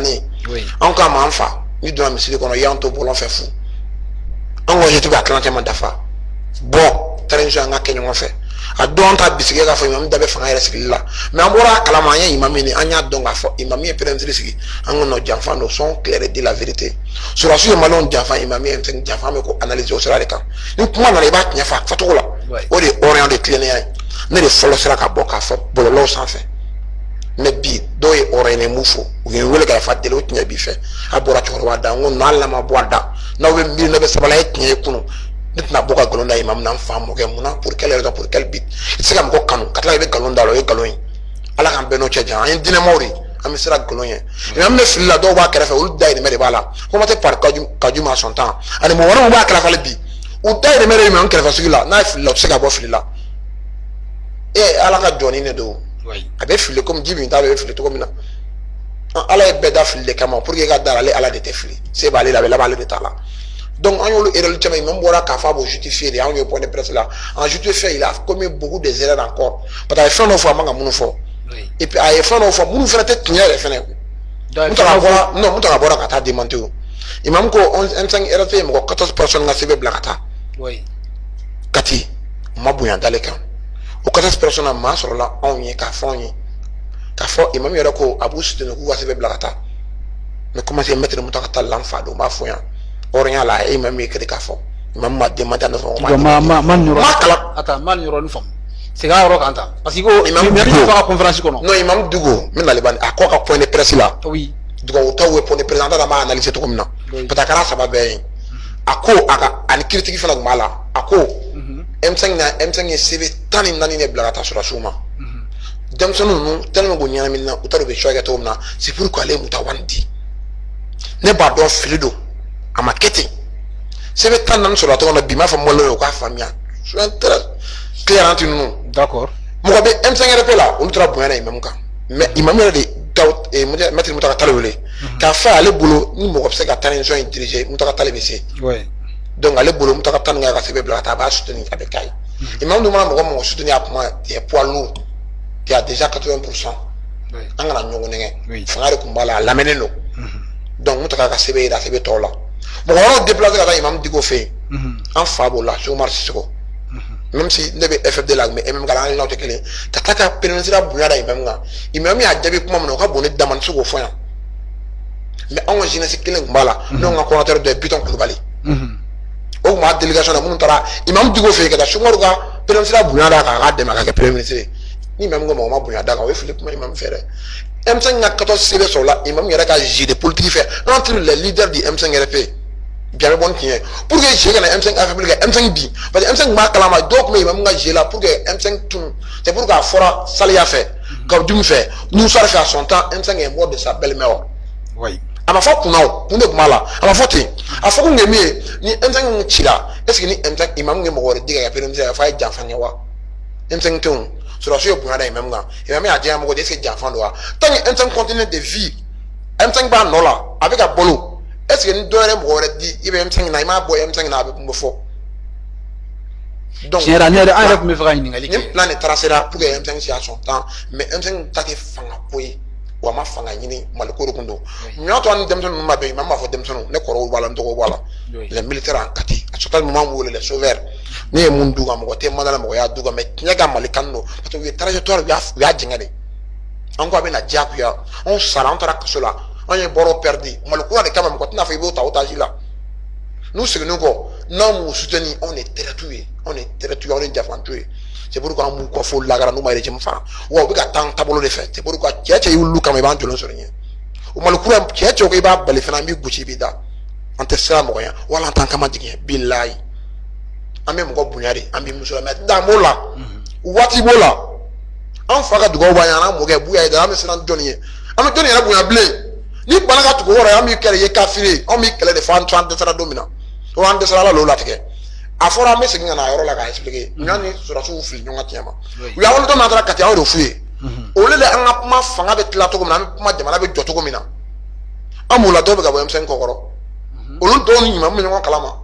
nani on ka ma fa ni do misiri kono yanto bolon fe fu on wo jetu ba klante ma dafa bon trenjo nga kenyo ngo fe a don ta bisige ga fo imam dabe fa ngere sikilla mais ambora kala ma nya imam ni anya don ga fo imam e pere sigi an no janfa no son clair de la vérité sur asu malon janfa imam e ten janfa me ko analyse o sura de kan ni kuma na ba nya fa to la o de orient de client ne de folo sira ka boka fo bololo sans fait mais bi do e orient mufo o gen wele ga fa de lo nya bi fe abora to wa da ngon na la ma boada na we mi na be sabala e nya kuno nitna boka galonda imam nan famo ke muna pour quelle raison pour quel but c'est comme ko kanu katla be galonda lo e galon ala kan beno cheja en dine mori am sira galon yen imam ne filla do ba kara fa ul dai de mere bala ko mate par kaju ma son temps ani mo wona ba kara fa le bi u dai de mere imam kara fa sugila na filla se ga bo filla e ala ka joni ne do abe fille comme jibi ta be fille to comme na ala e beda fille kama pour que ga darale ala de te fille c'est balé la bale de tala. Donc, on a eu l'erreur de même boire café pour justifier, on a eu point de presse là. En justifié, il a commis beaucoup des erreurs encore. Parce qu'il fait une fois, mon fois. Et puis, il fait une fois, mon frère était tenu à la fin. Non, mon frère a été démenti. Il m'a dit qu'on a 5 erreurs, 14 personnes qui ont suivi Blakata. Oui. Kati, ma bouillant dans les camps. Au 14 personnes à ma sur là, on y est café. Café, il m'a dit qu'on a bougé de nous suivi Blakata. Mais comment c'est mettre le mouton à l'enfant de ma fouille? Orient là et même écrit qu'à fond même m'a demandé à notre c'est gars rokanta parce que il m'a dit faire conférence kono non imam dugo mais na liban à quoi point de presse là oui dugo auto we point de présenter la ma analyser to comme na peut-être ça va bien ako aka an critique fa la mala ako M5 CV tani nani ne blagata sur la souma dem sonu no tellement go nyana minna utaro be shoga to na c'est pourquoi les mutawandi ne ba do filido ama keti c'est le temps nan sur la tourne bima fa mo lo ko famia je suis très clair entre nous d'accord mo ko be M5 RP là on tra boyana imam kan mais imam ya de daout et mettre mutaka talewele ka fa ale boulot ni mo ko se ka tanenso diriger mutaka talebese ouais donc ale boulot mutaka tan nga ka se be blata ba soutenir avec kai imam do mo soutenir à point des poids lourds qui a déjà 80%. Oui. Angana nyongo nenge. Oui. Fangare kumbala lamene no. Donc mutaka ka sebe ida sebe tola. Bon on déplacer la imam digo fait. En fabola sur marché siko. Même si nebe FFD la mais même gala la tekele. Kataka peninsula bunyada imam nga. Imam ya jabe kuma mo ka bonnet daman siko foya. Mais on jina sikile kumbala non nga coordinateur de buton kulubali. O ma délégation na muntara imam digo fait ka shumaru ka peninsula bunyada ka de maka premier ministre. Ni même comme on bunya daga we Philippe imam faire M5 a 14 CV sur là imam yara ka j'ai des politiques faire entre les leaders du M5 RP bien bon qui est pour que j'ai na M5 AFP M5 B parce que M5 ma kalama donc mais imam nga j'ai là pour que M5 tout c'est pour que fora salia fait comme du me fait nous ça fait à son temps M5 est mort de sa belle-mère oui ama fa kunao kunde kumala ama foti afa kunge mi ni M5 chila est-ce que ni M5 imam nge mo gore diga ya pere mzee fa jafanya wa M5 tout sur la suite pour aller même là et même à dire moi que c'est d'enfant doit tant un continent de vie M5 ba non là avec un bolo est-ce que nous devons me dire il M5 na ma boy M5 na avec me fo donc j'ai ramené avec me faire une ngali plan est tracé là pour que M5 soit à son temps mais M5 ta que fanga boy ou ma fanga yini malko kundo nyoto an dem son ma be ma fo dem son ne ko wala ndo wala les militaires en kati à ce moment où les sauveurs ni mundu ga mo te manala mo ya duga me nyaga malikano parce que trajectoire ya jingade encore ben na diaku ya on sara on tara kasola on est boro perdu malko de kama ko na fa ibo ta otajila nous ce que nous ko non nous soutenir on est teratué on est défendu c'est pourquoi on ko fo la gara nous ma rejim fa wo bi ga tan tabolo de fait c'est pourquoi tieche yulu kama ban jolo sorinye o malko tieche ko ba bale fana mi guchi bi da on te sera mo ya wala en tant que madigien billahi amé mo ko bunyari ambi musula met da mola wati mola an faga dugo banyana mo ge buya da am sinan joniye am joniye na buya ble ni banaga tugo wora am yikere ye kafire am yikele de fan 30 sara domina o an de sara la lo latike afora me singa na yoro la ka expliquer nyani sura su fil nyonga tiama wi awon to nadra kati awon fuye o lele an apma fanga be tlato ko na ma jamana be joto ko mina amula do be ga bo M5 kokoro o lu do ni ma mo nyonga kalama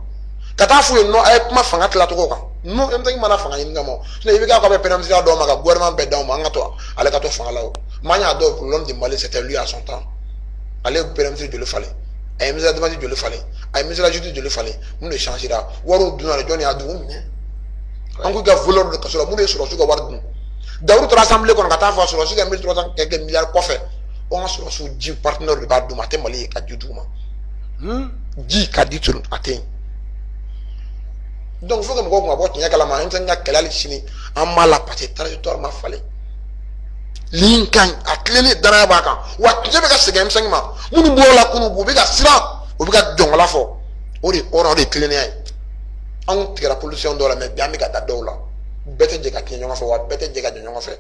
kata fu no ay kuma fanga tla to ko no M5 mana fanga yin ngamo so ibi ga ko be penam sira do maka gouvernement be daw ma ngato ale ka to fanga lawo manya do l'homme de Mali c'était lui à son temps ale peremsi joli fale ay misala damati joli fale ay misala juti joli fale mun de changera waro duna le joni adu minne an ko ga voleur de kasola mun de soro su ga war dun dawru tra assemblée kon ka ta fa soro su ga 1300 quelques milliards kofe on a soro su ji partenaire de badu maté mali ka juduma ji ka ditul atin donc faut que mo ko ngabo tinya kala ma en tanga kelali chini amma la partie trajectoire ma fale linkan atlele dara baka wa tebe ka segem sangma munu bola kunu bu be ka sira o be ka jongola fo ori oro de klene ay an tira pollution do la me biami ka da dola bete je ka kinyo ngafo wa bete je ka jonyo ngafo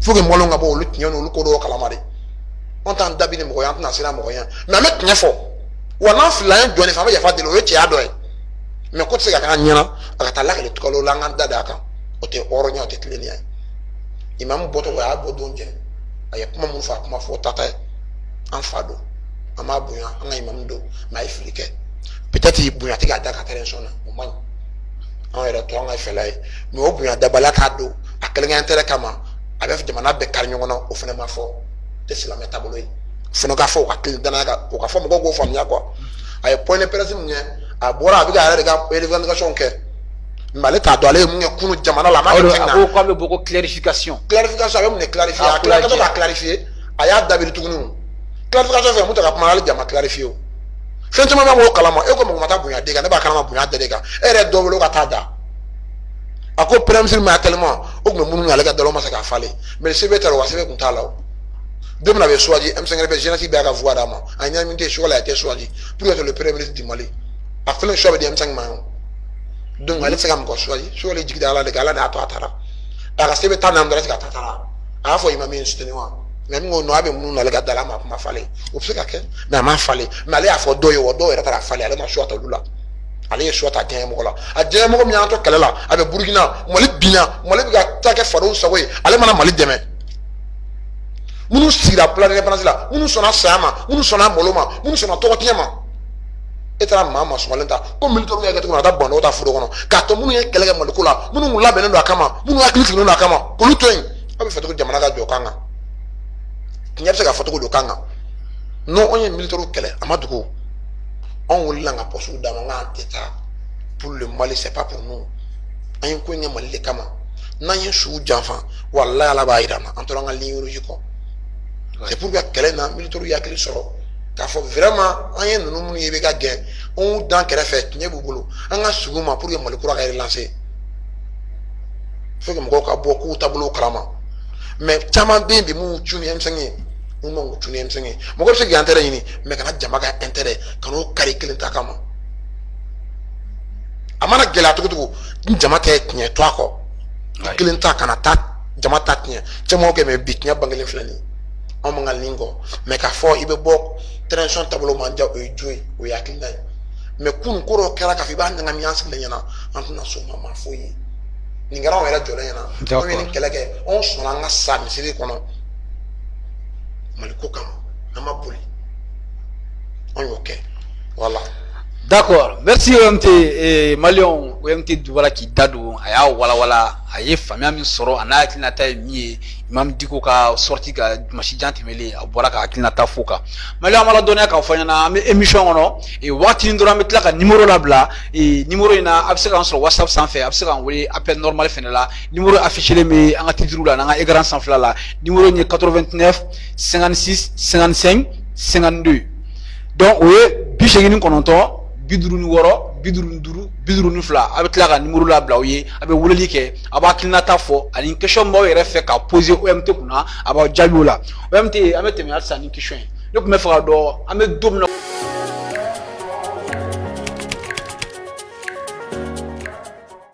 faut que mo lo ngabo lu tinyo no lu ko do kala mari on tan dabine mo yan na sira mo yan na me tinyo fo wa na flan do ne fa ya fa de lo ye ado ay me ko tse ka nyana aka ta la ke to lo la nganda da ka o te oro nya o te klene ay imam boto wa bodonje ay kuma mun fa kuma fo tata en fado ama buya an imam do ma iflike peut-être buya tiga da ka teren sona o man an era to an felay me o buya da balaka do akele ngantere kama abef de mana be kar nyongo o fene ma fo te sila metabolo fene ka fo akele dana ka o ka fo mo go fo nya ko ay point de presse mun a bora bi ga ara de ga revendication ke malé ta doit aller mun kunu jamana la ma ko comme beaucoup clarification avec mun clarifier a clarifier aya dabiri tugunu clarification fait mun ta ka mal jama clarifier fenti ma mo kalama e ko mo mata bunya de ga ne ba kalama bunya de ga ere do lo ka tada ako premier ma tellement o ko mun ngala ga dalo ma sa ka fale mais c'est better wa c'est kun tala de mon avait choisi M5 be génétique be ga voix dama anya mi te choix la été choisi pour être le premier ministre du Mali a fait le choix de M5 ma donc ale se kam ko choisi so le jigida ala de gala da to atara da ka sebe tanam dara ka tatara a fo imam insisteni wa même ngo no abe mun na le ga dala ma fale o se ka ke na ma fale mais ale a fo do yo do era tara fale ale ma shota lula ale ye shota gen mo la a je mo mi an to kala la abe burkina mali bina mali ga ta ke faro sawe ale mana mali deme munu sira plan de France la munu sona sama munu sona moloma munu sona to tiema etara mama somalenta ko militaire ya gato na da bondo ta furo kono ka to munu ye kelege molekula munu la benen do akama munu akili fino na akama ko lutoyin abi fatu jamana ga jokanga kinya se ga fatu ko jokanga no onye militaire kele amaduko on wulila nga posu da nga teta pour le Mali c'est pas pour nous ayin ko nya Mali kama na yin shu janfa wallahi ala ba irama antoro nga ligne rouge ko c'est pour que kele na militaire ya kele soro ka fo vraiment ayen no mun yebe ka gen on dans kere fait nye bubulu anga suguma pour que Mali kura ka relancer faut que mo ka boku tabulu krama mais chama bimbi mu chuni M5 mu mo chuni M5 mo ko se gantere yini mais kana jama ka intérêt kanu kari kilin takama amana gela tukutuku jama te nye to ako kilin takana ta jama ta nye chamo ke me bitnya bangale flani on mangal ningo mais ka fo ibe bok tension tableau manja o joy o yakina mais kun koro kala ka fi ba nga mi ansi le yana antuna so mama foyi ni ngara on era jole yana on ni keleke on so nga sa mi siri kono maliko kam ama boli on yoke voilà. D'accord, merci OMT et Malion OMT Douala qui dado aya wala aye famia min soro ana aklinata mi imam diko ka sorti ka mashijanti mele abora ka aklinata foka Malion amala donner ka fanya na émission ono et wati ndora metla ka numéro la bla et numéro ina abse ka sur WhatsApp sans faire abse ka woli appel normal fenela numéro affiché le me anga titre la nga écran sans fla la numéro ni 89 56 55 52 donc ouais bichegini kononto biduruni woro biduruni duru biduruni fla avec la numéro la blaouye avec wuleli ke aba klinata fo ani question mo yere fait ka poser OMT kuna aba jabiola OMT amete mi atsa ni question donc me fera do ame domino